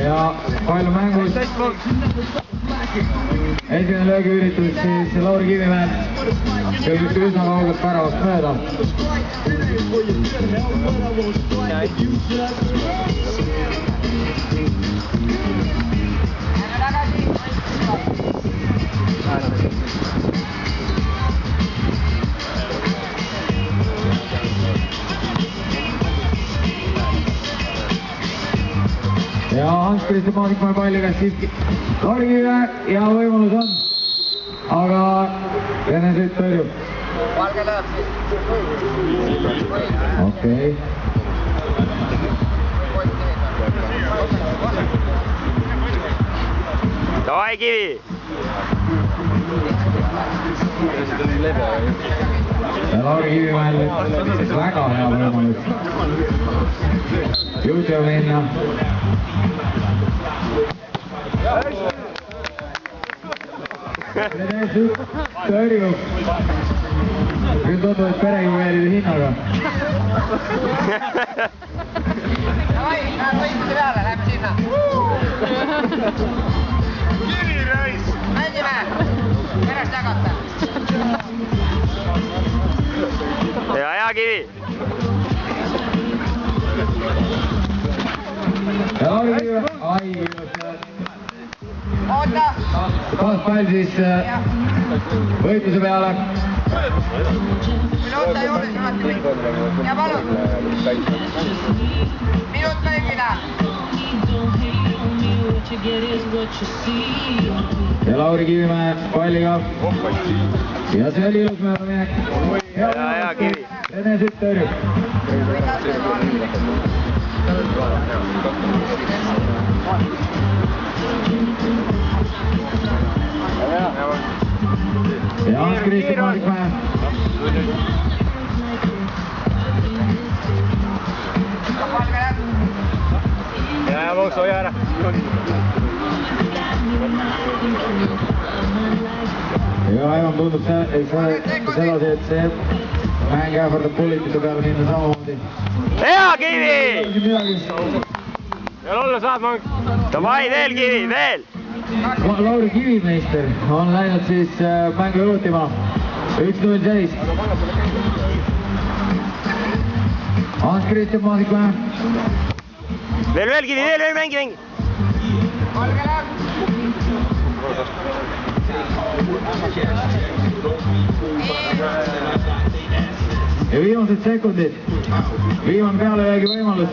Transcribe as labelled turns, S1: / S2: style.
S1: ja palju mängus. Esimene löögiüritus siis Lauri Kivimäel, küll üsna kaugelt väravast mööda. Ja Hans-Christian Maasikmäe palli käest siiski Lauri Kivimäe ja võimalus on, aga Rene Sütt tõrjub.
S2: Valge lööb siis.
S1: Okei.
S3: Davai Kivi!
S1: Ja Lauri Kivimäel väga hea võimalus juurde minna. Rene Sütt tõrjub. Küll tunduvad perejuveelide hinnaga.
S2: Davai, läheb võitluse peale, läheme sinna.
S3: Kivi reis!
S2: Mängime! Perest jagata.
S3: Hea Kivi!
S1: Ja Lauri Kivimäe, ai ilus.
S2: Oota!
S1: Taas pall siis võitluse peale.
S2: Minuta juurde, sinati võit. Ja palun! Minut mängida!
S1: Ja Lauri Kivimäe palliga. Ja see oli ilus möödaminek.
S3: Hea Kivi!
S1: Rene Sütt tõrjub. Ja Hans-Christian Maasikmäe.
S3: Ja Voks, hoia ära!
S1: Ja aivan tundub sedasi, et see mäng ähvardab pullituse peale minna samamoodi.
S3: Hea Kivi!
S4: Ja olla saad mäng.
S3: Davai, veel Kivi, veel!
S1: Lauri Kivimeister on läinud siis mängu juhtima. 1-0 seis. Hans-Christian Maasikmäe.
S3: Veel Kivi, veel mängi!
S2: Valge lööb!
S1: Ja viimased sekundid. Viimane pealelöögi võimalus.